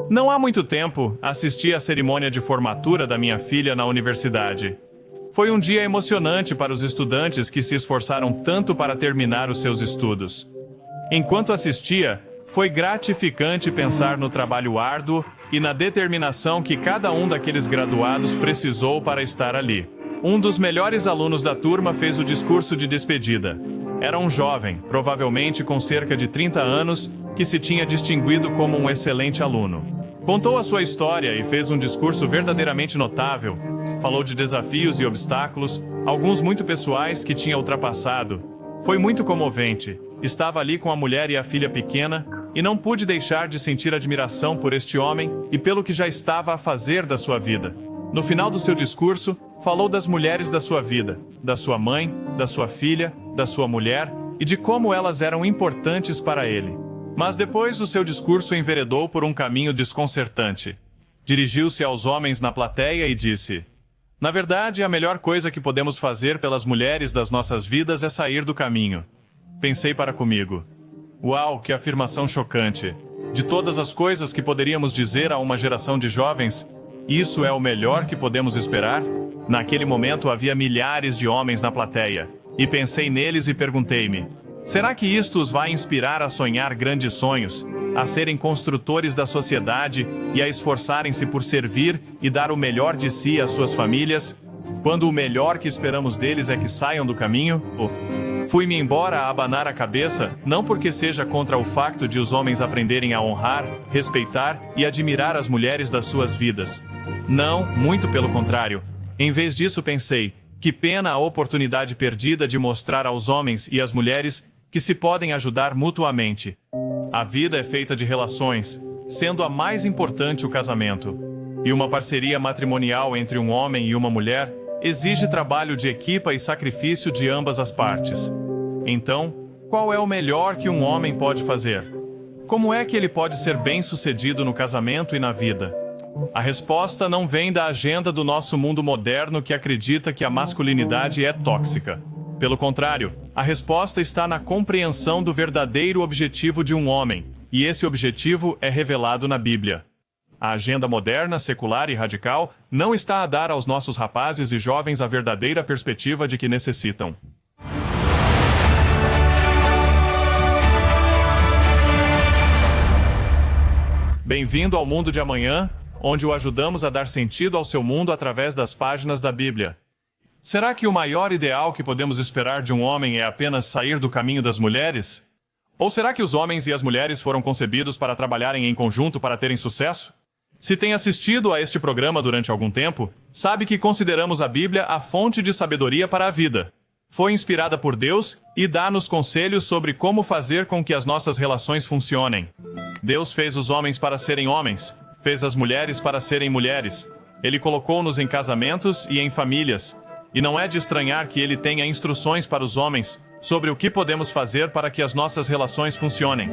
Não há muito tempo, assisti à cerimônia de formatura da minha filha na universidade. Foi um dia emocionante para os estudantes que se esforçaram tanto para terminar os seus estudos. Enquanto assistia, foi gratificante pensar no trabalho árduo e na determinação que cada um daqueles graduados precisou para estar ali. Um dos melhores alunos da turma fez o discurso de despedida. Era um jovem, provavelmente com cerca de 30 anos, que se tinha distinguido como um excelente aluno. Contou a sua história e fez um discurso verdadeiramente notável. Falou de desafios e obstáculos, alguns muito pessoais que tinha ultrapassado. Foi muito comovente. Estava ali com a mulher e a filha pequena, e não pude deixar de sentir admiração por este homem e pelo que já estava a fazer da sua vida. No final do seu discurso, falou das mulheres da sua vida, da sua mãe, da sua filha, da sua mulher e de como elas eram importantes para ele. Mas depois o seu discurso enveredou por um caminho desconcertante. Dirigiu-se aos homens na plateia e disse: "Na verdade, a melhor coisa que podemos fazer pelas mulheres das nossas vidas é sair do caminho." Pensei para comigo: uau, que afirmação chocante! De todas as coisas que poderíamos dizer a uma geração de jovens, isso é o melhor que podemos esperar? Naquele momento havia milhares de homens na plateia, e pensei neles e perguntei-me: será que isto os vai inspirar a sonhar grandes sonhos, a serem construtores da sociedade e a esforçarem-se por servir e dar o melhor de si às suas famílias, quando o melhor que esperamos deles é que saiam do caminho? Fui-me embora a abanar a cabeça, não porque seja contra o facto de os homens aprenderem a honrar, respeitar e admirar as mulheres das suas vidas. Não, muito pelo contrário. Em vez disso pensei: que pena a oportunidade perdida de mostrar aos homens e às mulheres que se podem ajudar mutuamente. A vida é feita de relações, sendo a mais importante o casamento. E uma parceria matrimonial entre um homem e uma mulher exige trabalho de equipa e sacrifício de ambas as partes. Então, qual é o melhor que um homem pode fazer? Como é que ele pode ser bem-sucedido no casamento e na vida? A resposta não vem da agenda do nosso mundo moderno que acredita que a masculinidade é tóxica. Pelo contrário, a resposta está na compreensão do verdadeiro objetivo de um homem, e esse objetivo é revelado na Bíblia. A agenda moderna, secular e radical não está a dar aos nossos rapazes e jovens a verdadeira perspectiva de que necessitam. Bem-vindo ao Mundo de Amanhã, onde o ajudamos a dar sentido ao seu mundo através das páginas da Bíblia. Será que o maior ideal que podemos esperar de um homem é apenas sair do caminho das mulheres? Ou será que os homens e as mulheres foram concebidos para trabalharem em conjunto para terem sucesso? Se tem assistido a este programa durante algum tempo, sabe que consideramos a Bíblia a fonte de sabedoria para a vida. Foi inspirada por Deus e dá-nos conselhos sobre como fazer com que as nossas relações funcionem. Deus fez os homens para serem homens, fez as mulheres para serem mulheres. Ele colocou-nos em casamentos e em famílias. E não é de estranhar que ele tenha instruções para os homens sobre o que podemos fazer para que as nossas relações funcionem.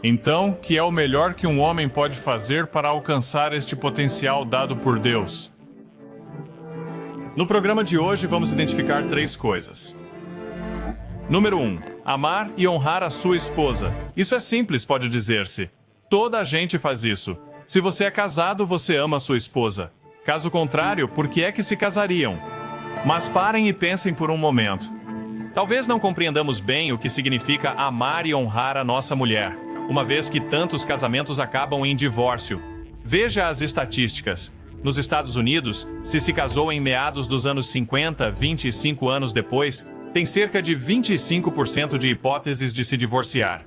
Então, que é o melhor que um homem pode fazer para alcançar este potencial dado por Deus? No programa de hoje, vamos identificar 3 coisas. Número 1. Amar e honrar a sua esposa. Isso é simples, pode dizer-se. Toda a gente faz isso. Se você é casado, você ama a sua esposa. Caso contrário, por que é que se casariam? Mas parem e pensem por um momento. Talvez não compreendamos bem o que significa amar e honrar a nossa mulher, uma vez que tantos casamentos acabam em divórcio. Veja as estatísticas. Nos Estados Unidos, se casou em meados dos anos 50, 25 anos depois, tem cerca de 25% de hipóteses de se divorciar.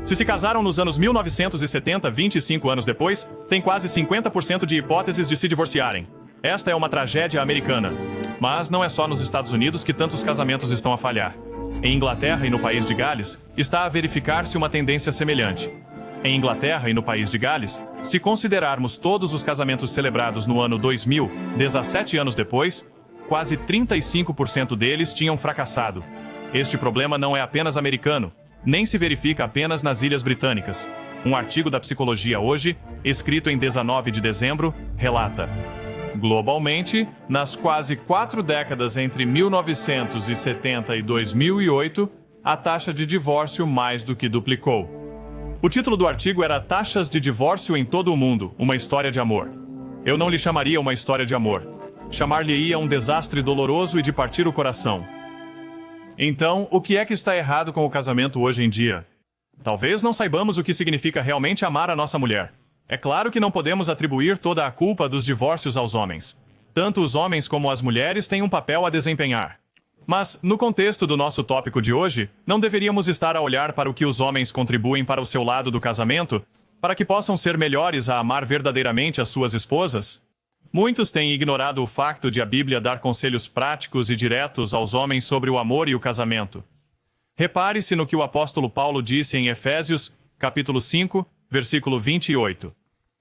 Se casaram nos anos 1970, 25 anos depois, tem quase 50% de hipóteses de se divorciarem. Esta é uma tragédia americana. Mas não é só nos Estados Unidos que tantos casamentos estão a falhar. Em Inglaterra e no país de Gales, está a verificar-se uma tendência semelhante. Em Inglaterra e no país de Gales, se considerarmos todos os casamentos celebrados no ano 2000, 17 anos depois, quase 35% deles tinham fracassado. Este problema não é apenas americano, nem se verifica apenas nas Ilhas Britânicas. Um artigo da Psicologia Hoje, escrito em 19 de dezembro, relata: globalmente, nas quase 4 décadas entre 1970 e 2008, a taxa de divórcio mais do que duplicou. O título do artigo era Taxas de Divórcio em Todo o Mundo, uma História de Amor. Eu não lhe chamaria uma história de amor. Chamar-lhe-ia um desastre doloroso e de partir o coração. Então, o que é que está errado com o casamento hoje em dia? Talvez não saibamos o que significa realmente amar a nossa mulher. É claro que não podemos atribuir toda a culpa dos divórcios aos homens. Tanto os homens como as mulheres têm um papel a desempenhar. Mas, no contexto do nosso tópico de hoje, não deveríamos estar a olhar para o que os homens contribuem para o seu lado do casamento, para que possam ser melhores a amar verdadeiramente as suas esposas? Muitos têm ignorado o facto de a Bíblia dar conselhos práticos e diretos aos homens sobre o amor e o casamento. Repare-se no que o apóstolo Paulo disse em Efésios, capítulo 5, versículo 28.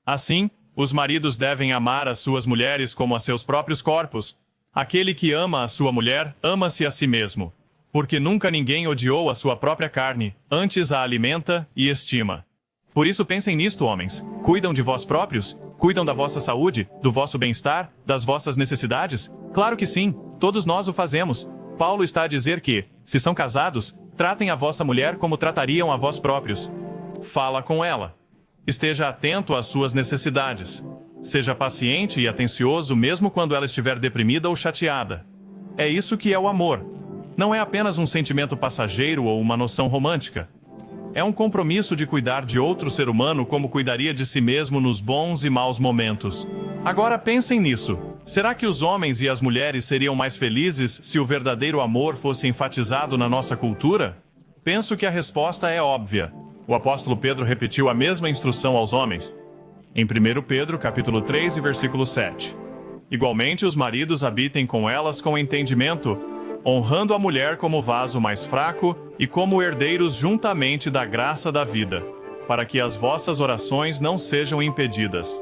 Assim, os maridos devem amar as suas mulheres como a seus próprios corpos. Aquele que ama a sua mulher, ama-se a si mesmo. Porque nunca ninguém odiou a sua própria carne, antes a alimenta e estima. Por isso pensem nisto, homens. Cuidam de vós próprios? Cuidam da vossa saúde, do vosso bem-estar, das vossas necessidades? Claro que sim, todos nós o fazemos. Paulo está a dizer que, se são casados, tratem a vossa mulher como tratariam a vós próprios. Fala com ela. Esteja atento às suas necessidades. Seja paciente e atencioso mesmo quando ela estiver deprimida ou chateada. É isso que é o amor. Não é apenas um sentimento passageiro ou uma noção romântica. É um compromisso de cuidar de outro ser humano como cuidaria de si mesmo nos bons e maus momentos. Agora pensem nisso. Será que os homens e as mulheres seriam mais felizes se o verdadeiro amor fosse enfatizado na nossa cultura? Penso que a resposta é óbvia. O apóstolo Pedro repetiu a mesma instrução aos homens. Em 1 Pedro, capítulo 3, versículo 7. Igualmente, os maridos habitem com elas com entendimento, honrando a mulher como vaso mais fraco e como herdeiros juntamente da graça da vida, para que as vossas orações não sejam impedidas.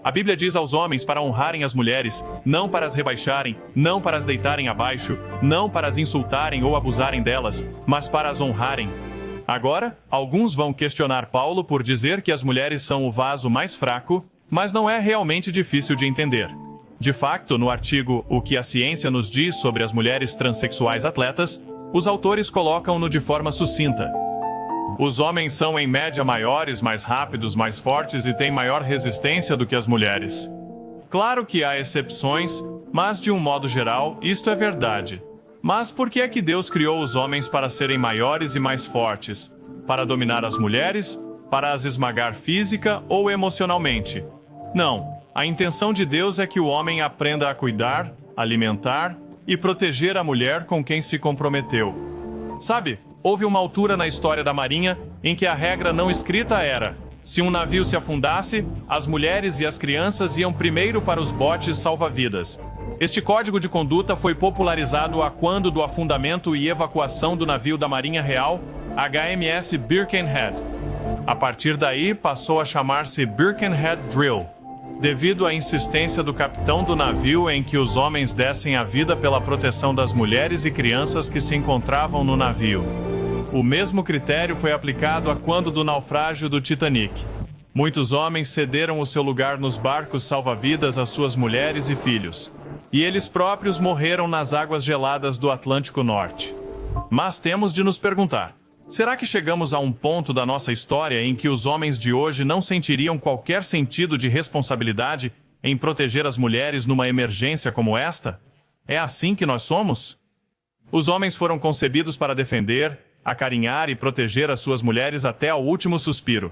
A Bíblia diz aos homens para honrarem as mulheres, não para as rebaixarem, não para as deitarem abaixo, não para as insultarem ou abusarem delas, mas para as honrarem. Agora, alguns vão questionar Paulo por dizer que as mulheres são o vaso mais fraco, mas não é realmente difícil de entender. De facto, no artigo O que a ciência nos diz sobre as mulheres transexuais atletas, os autores colocam-no de forma sucinta. Os homens são em média maiores, mais rápidos, mais fortes e têm maior resistência do que as mulheres. Claro que há exceções, mas de um modo geral, isto é verdade. Mas por que é que Deus criou os homens para serem maiores e mais fortes? Para dominar as mulheres? Para as esmagar física ou emocionalmente? Não. A intenção de Deus é que o homem aprenda a cuidar, alimentar e proteger a mulher com quem se comprometeu. Sabe, houve uma altura na história da Marinha em que a regra não escrita era: se um navio se afundasse, as mulheres e as crianças iam primeiro para os botes salva-vidas. Este código de conduta foi popularizado a quando do afundamento e evacuação do navio da Marinha Real, HMS Birkenhead. A partir daí, passou a chamar-se Birkenhead Drill, devido à insistência do capitão do navio em que os homens dessem a vida pela proteção das mulheres e crianças que se encontravam no navio. O mesmo critério foi aplicado a quando do naufrágio do Titanic. Muitos homens cederam o seu lugar nos barcos salva-vidas às suas mulheres e filhos. E eles próprios morreram nas águas geladas do Atlântico Norte. Mas temos de nos perguntar: será que chegamos a um ponto da nossa história em que os homens de hoje não sentiriam qualquer sentido de responsabilidade em proteger as mulheres numa emergência como esta? É assim que nós somos? Os homens foram concebidos para defender, acarinhar e proteger as suas mulheres até ao último suspiro.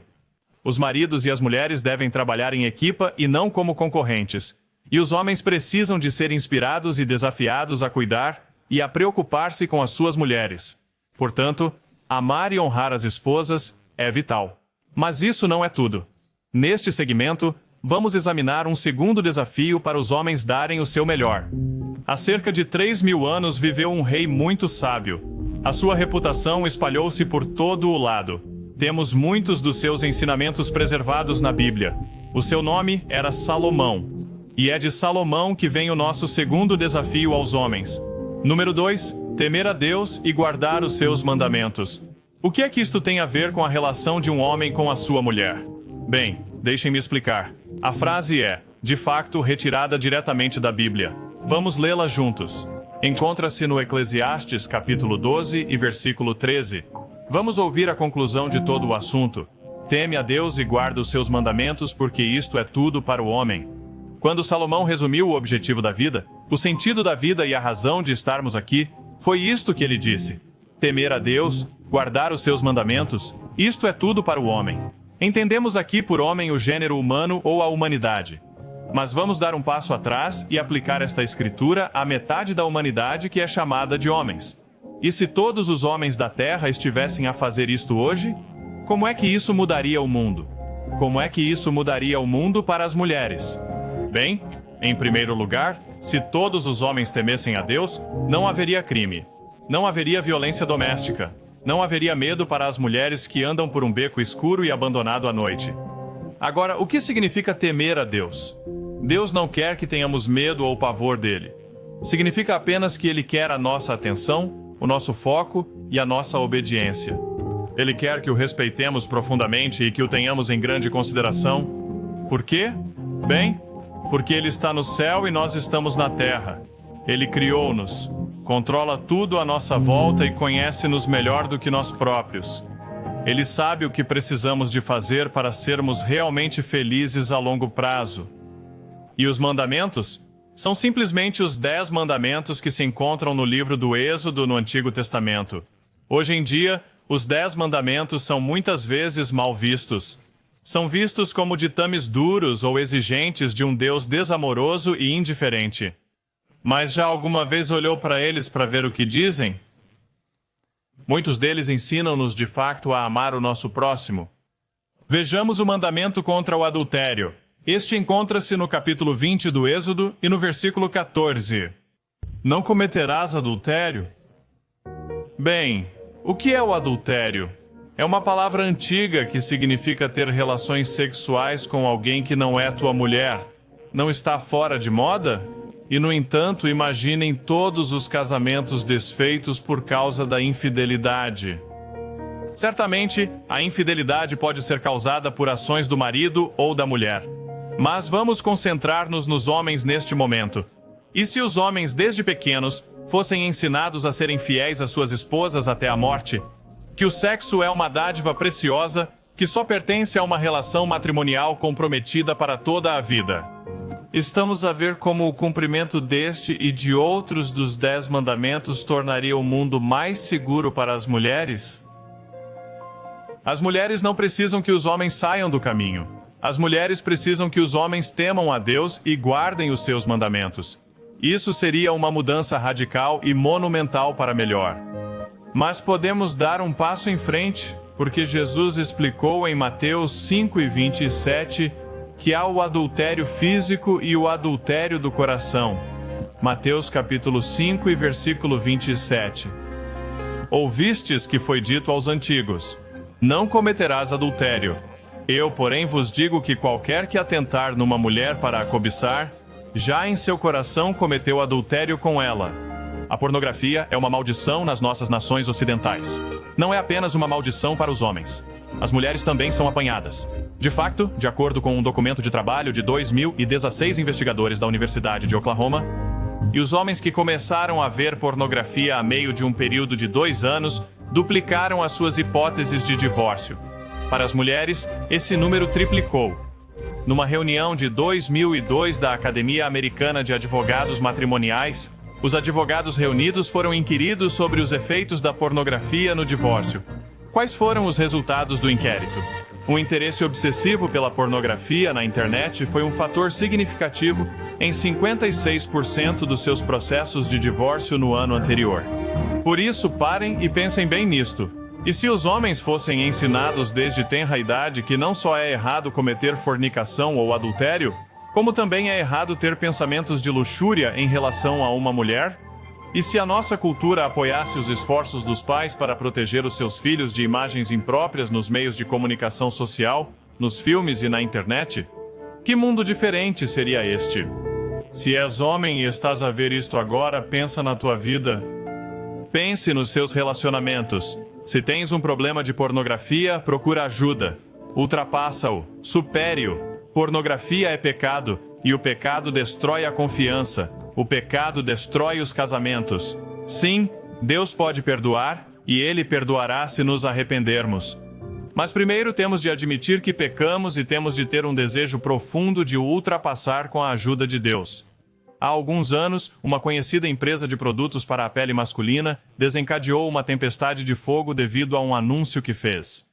Os maridos e as mulheres devem trabalhar em equipa e não como concorrentes. E os homens precisam de ser inspirados e desafiados a cuidar e a preocupar-se com as suas mulheres. Portanto, amar e honrar as esposas é vital. Mas isso não é tudo. Neste segmento, vamos examinar um segundo desafio para os homens darem o seu melhor. Há cerca de 3.000 anos viveu um rei muito sábio. A sua reputação espalhou-se por todo o lado. Temos muitos dos seus ensinamentos preservados na Bíblia. O seu nome era Salomão. E é de Salomão que vem o nosso segundo desafio aos homens. Número 2. Temer a Deus e guardar os seus mandamentos. O que é que isto tem a ver com a relação de um homem com a sua mulher? Bem, deixem-me explicar. A frase é, de facto, retirada diretamente da Bíblia. Vamos lê-la juntos. Encontra-se no Eclesiastes, capítulo 12 e versículo 13. Vamos ouvir a conclusão de todo o assunto. Teme a Deus e guarda os seus mandamentos, porque isto é tudo para o homem. Quando Salomão resumiu o objetivo da vida, o sentido da vida e a razão de estarmos aqui, foi isto que ele disse: temer a Deus, guardar os seus mandamentos, isto é tudo para o homem. Entendemos aqui por homem o gênero humano ou a humanidade. Mas vamos dar um passo atrás e aplicar esta escritura à metade da humanidade que é chamada de homens. E se todos os homens da Terra estivessem a fazer isto hoje, como é que isso mudaria o mundo? Como é que isso mudaria o mundo para as mulheres? Bem, em primeiro lugar, se todos os homens temessem a Deus, não haveria crime, não haveria violência doméstica, não haveria medo para as mulheres que andam por um beco escuro e abandonado à noite. Agora, o que significa temer a Deus? Deus não quer que tenhamos medo ou pavor dele. Significa apenas que ele quer a nossa atenção, o nosso foco e a nossa obediência. Ele quer que o respeitemos profundamente e que o tenhamos em grande consideração. Por quê? Bem, porque ele está no céu e nós estamos na terra. Ele criou-nos, controla tudo à nossa volta e conhece-nos melhor do que nós próprios. Ele sabe o que precisamos de fazer para sermos realmente felizes a longo prazo. E os mandamentos? São simplesmente os 10 mandamentos que se encontram no livro do Êxodo no Antigo Testamento. Hoje em dia, os 10 mandamentos são muitas vezes mal vistos. São vistos como ditames duros ou exigentes de um Deus desamoroso e indiferente. Mas já alguma vez olhou para eles para ver o que dizem? Muitos deles ensinam-nos de fato a amar o nosso próximo. Vejamos o mandamento contra o adultério. Este encontra-se no capítulo 20 do Êxodo e no versículo 14. Não cometerás adultério? Bem, o que é o adultério? É uma palavra antiga que significa ter relações sexuais com alguém que não é tua mulher. Não está fora de moda? E, no entanto, imaginem todos os casamentos desfeitos por causa da infidelidade. Certamente, a infidelidade pode ser causada por ações do marido ou da mulher. Mas vamos concentrar-nos nos homens neste momento. E se os homens, desde pequenos, fossem ensinados a serem fiéis às suas esposas até a morte? Que o sexo é uma dádiva preciosa que só pertence a uma relação matrimonial comprometida para toda a vida. Estamos a ver como o cumprimento deste e de outros dos 10 mandamentos tornaria o mundo mais seguro para as mulheres? As mulheres não precisam que os homens saiam do caminho. As mulheres precisam que os homens temam a Deus e guardem os seus mandamentos. Isso seria uma mudança radical e monumental para melhor. Mas podemos dar um passo em frente, porque Jesus explicou em Mateus 5:27 que há o adultério físico e o adultério do coração. Mateus capítulo 5 e versículo 27. Ouvistes que foi dito aos antigos: não cometerás adultério. Eu, porém, vos digo que qualquer que atentar numa mulher para a cobiçar, já em seu coração cometeu adultério com ela. A pornografia é uma maldição nas nossas nações ocidentais. Não é apenas uma maldição para os homens. As mulheres também são apanhadas. De fato, de acordo com um documento de trabalho de 2016 investigadores da Universidade de Oklahoma, e os homens que começaram a ver pornografia a meio de um período de 2 anos duplicaram as suas hipóteses de divórcio. Para as mulheres, esse número triplicou. Numa reunião de 2002 da Academia Americana de Advogados Matrimoniais, os advogados reunidos foram inquiridos sobre os efeitos da pornografia no divórcio. Quais foram os resultados do inquérito? Um interesse obsessivo pela pornografia na internet foi um fator significativo em 56% dos seus processos de divórcio no ano anterior. Por isso, parem e pensem bem nisto. E se os homens fossem ensinados desde tenra idade que não só é errado cometer fornicação ou adultério, como também é errado ter pensamentos de luxúria em relação a uma mulher? E se a nossa cultura apoiasse os esforços dos pais para proteger os seus filhos de imagens impróprias nos meios de comunicação social, nos filmes e na internet? Que mundo diferente seria este? Se és homem e estás a ver isto agora, pensa na tua vida. Pense nos seus relacionamentos. Se tens um problema de pornografia, procura ajuda. Ultrapassa-o, supere-o. Pornografia é pecado, e o pecado destrói a confiança. O pecado destrói os casamentos. Sim, Deus pode perdoar, e Ele perdoará se nos arrependermos. Mas primeiro temos de admitir que pecamos e temos de ter um desejo profundo de o ultrapassar com a ajuda de Deus. Há alguns anos, uma conhecida empresa de produtos para a pele masculina desencadeou uma tempestade de fogo devido a um anúncio que fez.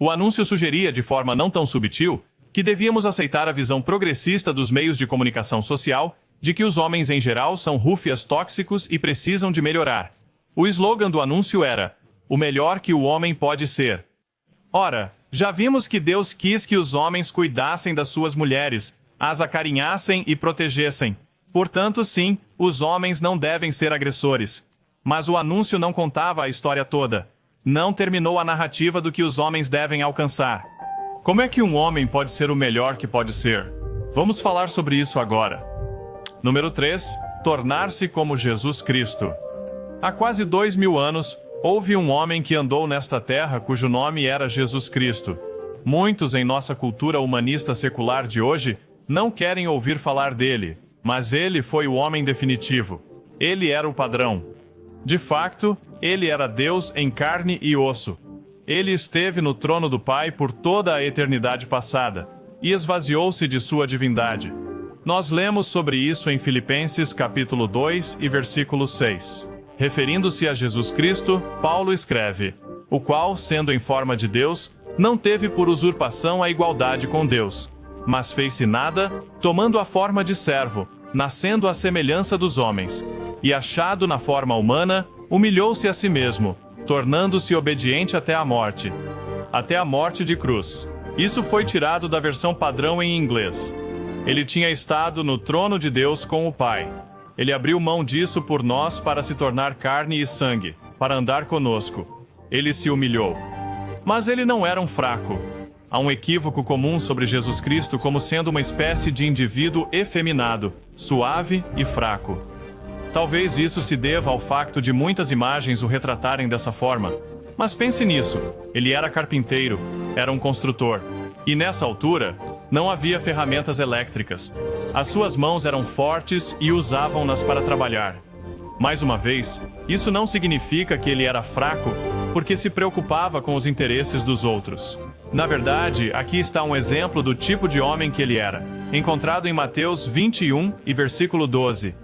O anúncio sugeria, de forma não tão subtil, que devíamos aceitar a visão progressista dos meios de comunicação social de que os homens em geral são rúfias tóxicos e precisam de melhorar. O slogan do anúncio era: "O melhor que o homem pode ser". Ora, já vimos que Deus quis que os homens cuidassem das suas mulheres, as acarinhassem e protegessem. Portanto, sim, os homens não devem ser agressores. Mas o anúncio não contava a história toda. Não terminou a narrativa do que os homens devem alcançar. Como é que um homem pode ser o melhor que pode ser? Vamos falar sobre isso agora. Número 3. Tornar-se como Jesus Cristo. Há quase 2000 anos, houve um homem que andou nesta terra cujo nome era Jesus Cristo. Muitos em nossa cultura humanista secular de hoje não querem ouvir falar dele, mas ele foi o homem definitivo. Ele era o padrão. De facto, ele era Deus em carne e osso. Ele esteve no trono do Pai por toda a eternidade passada, e esvaziou-se de sua divindade. Nós lemos sobre isso em Filipenses capítulo 2 e versículo 6. Referindo-se a Jesus Cristo, Paulo escreve: "O qual, sendo em forma de Deus, não teve por usurpação a igualdade com Deus, mas fez-se nada, tomando a forma de servo, nascendo à semelhança dos homens, e achado na forma humana, humilhou-se a si mesmo, tornando-se obediente até a morte de cruz." Isso foi tirado da versão padrão em inglês. Ele tinha estado no trono de Deus com o Pai. Ele abriu mão disso por nós para se tornar carne e sangue, para andar conosco. Ele se humilhou. Mas ele não era um fraco. Há um equívoco comum sobre Jesus Cristo como sendo uma espécie de indivíduo efeminado, suave e fraco. Talvez isso se deva ao facto de muitas imagens o retratarem dessa forma. Mas pense nisso, ele era carpinteiro, era um construtor. E nessa altura, não havia ferramentas elétricas. As suas mãos eram fortes e usavam-nas para trabalhar. Mais uma vez, isso não significa que ele era fraco, porque se preocupava com os interesses dos outros. Na verdade, aqui está um exemplo do tipo de homem que ele era, encontrado em Mateus 21 e versículo 12.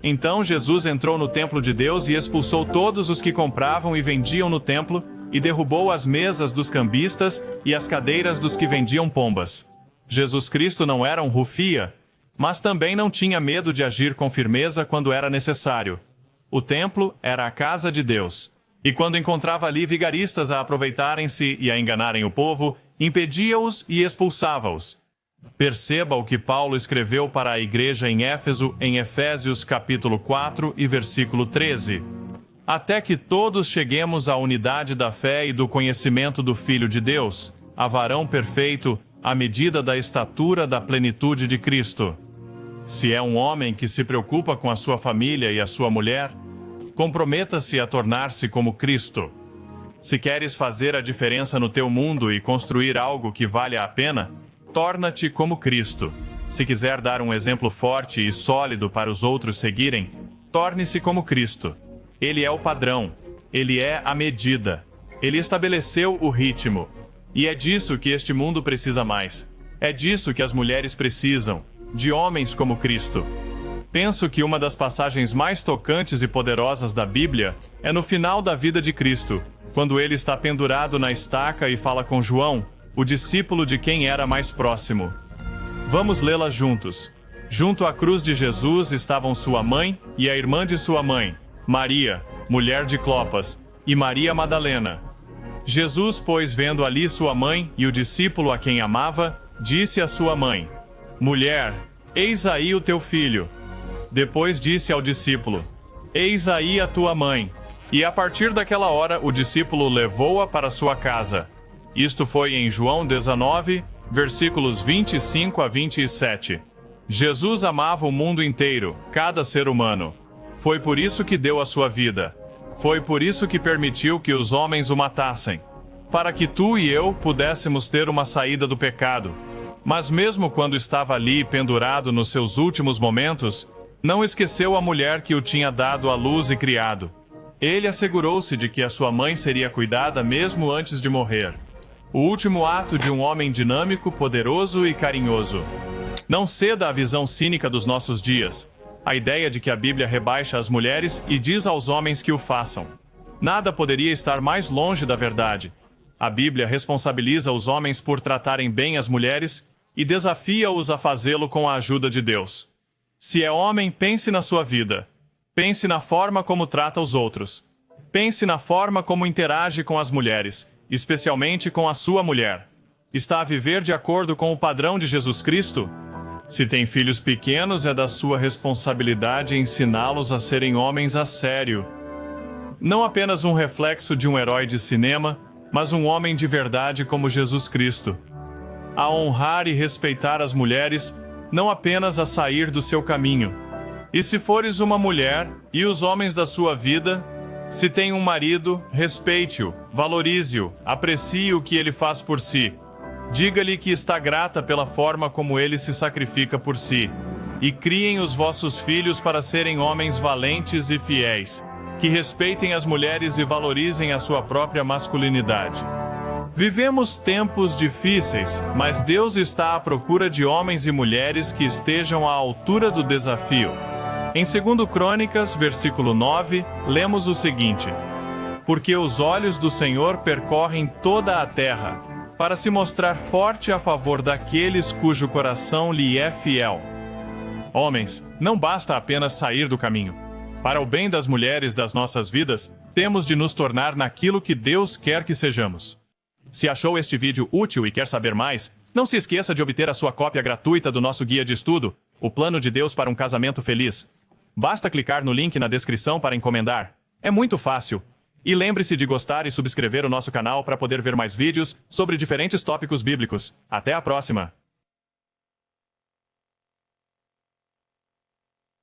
Então Jesus entrou no templo de Deus e expulsou todos os que compravam e vendiam no templo, e derrubou as mesas dos cambistas e as cadeiras dos que vendiam pombas. Jesus Cristo não era um rufia, mas também não tinha medo de agir com firmeza quando era necessário. O templo era a casa de Deus, e quando encontrava ali vigaristas a aproveitarem-se e a enganarem o povo, impedia-os e expulsava-os. Perceba o que Paulo escreveu para a igreja em Éfeso em Efésios capítulo 4 e versículo 13. "Até que todos cheguemos à unidade da fé e do conhecimento do Filho de Deus, a varão perfeito, à medida da estatura da plenitude de Cristo." Se é um homem que se preocupa com a sua família e a sua mulher, comprometa-se a tornar-se como Cristo. Se queres fazer a diferença no teu mundo e construir algo que valha a pena, torna-te como Cristo. Se quiser dar um exemplo forte e sólido para os outros seguirem, torne-se como Cristo. Ele é o padrão. Ele é a medida. Ele estabeleceu o ritmo. E é disso que este mundo precisa mais. É disso que as mulheres precisam, de homens como Cristo. Penso que uma das passagens mais tocantes e poderosas da Bíblia é no final da vida de Cristo, quando ele está pendurado na estaca e fala com João, o discípulo de quem era mais próximo. Vamos lê-la juntos. Junto à cruz de Jesus estavam sua mãe e a irmã de sua mãe, Maria, mulher de Clopas, e Maria Madalena. Jesus, pois, vendo ali sua mãe e o discípulo a quem amava, disse à sua mãe: "Mulher, eis aí o teu filho." Depois disse ao discípulo: "Eis aí a tua mãe." E a partir daquela hora o discípulo levou-a para sua casa. Isto foi em João 19, versículos 25 a 27. Jesus amava o mundo inteiro, cada ser humano. Foi por isso que deu a sua vida. Foi por isso que permitiu que os homens o matassem. Para que tu e eu pudéssemos ter uma saída do pecado. Mas mesmo quando estava ali pendurado nos seus últimos momentos, não esqueceu a mulher que o tinha dado à luz e criado. Ele assegurou-se de que a sua mãe seria cuidada mesmo antes de morrer. O último ato de um homem dinâmico, poderoso e carinhoso. Não ceda à visão cínica dos nossos dias. A ideia de que a Bíblia rebaixa as mulheres e diz aos homens que o façam. Nada poderia estar mais longe da verdade. A Bíblia responsabiliza os homens por tratarem bem as mulheres e desafia-os a fazê-lo com a ajuda de Deus. Se é homem, pense na sua vida. Pense na forma como trata os outros. Pense na forma como interage com as mulheres, especialmente com a sua mulher. Está a viver de acordo com o padrão de Jesus Cristo? Se tem filhos pequenos, é da sua responsabilidade ensiná-los a serem homens a sério. Não apenas um reflexo de um herói de cinema, mas um homem de verdade como Jesus Cristo. A honrar e respeitar as mulheres, não apenas a sair do seu caminho. E se fores uma mulher, e os homens da sua vida, se tem um marido, respeite-o, valorize-o, aprecie o que ele faz por si. Diga-lhe que está grata pela forma como ele se sacrifica por si. E criem os vossos filhos para serem homens valentes e fiéis, que respeitem as mulheres e valorizem a sua própria masculinidade. Vivemos tempos difíceis, mas Deus está à procura de homens e mulheres que estejam à altura do desafio. Em 2 Crônicas, versículo 9, lemos o seguinte: Porque os olhos do Senhor percorrem toda a terra, para se mostrar forte a favor daqueles cujo coração lhe é fiel. Homens, não basta apenas sair do caminho. Para o bem das mulheres das nossas vidas, temos de nos tornar naquilo que Deus quer que sejamos. Se achou este vídeo útil e quer saber mais, não se esqueça de obter a sua cópia gratuita do nosso guia de estudo, O Plano de Deus para um Casamento Feliz. Basta clicar no link na descrição para encomendar. É muito fácil. E lembre-se de gostar e subscrever o nosso canal para poder ver mais vídeos sobre diferentes tópicos bíblicos. Até a próxima!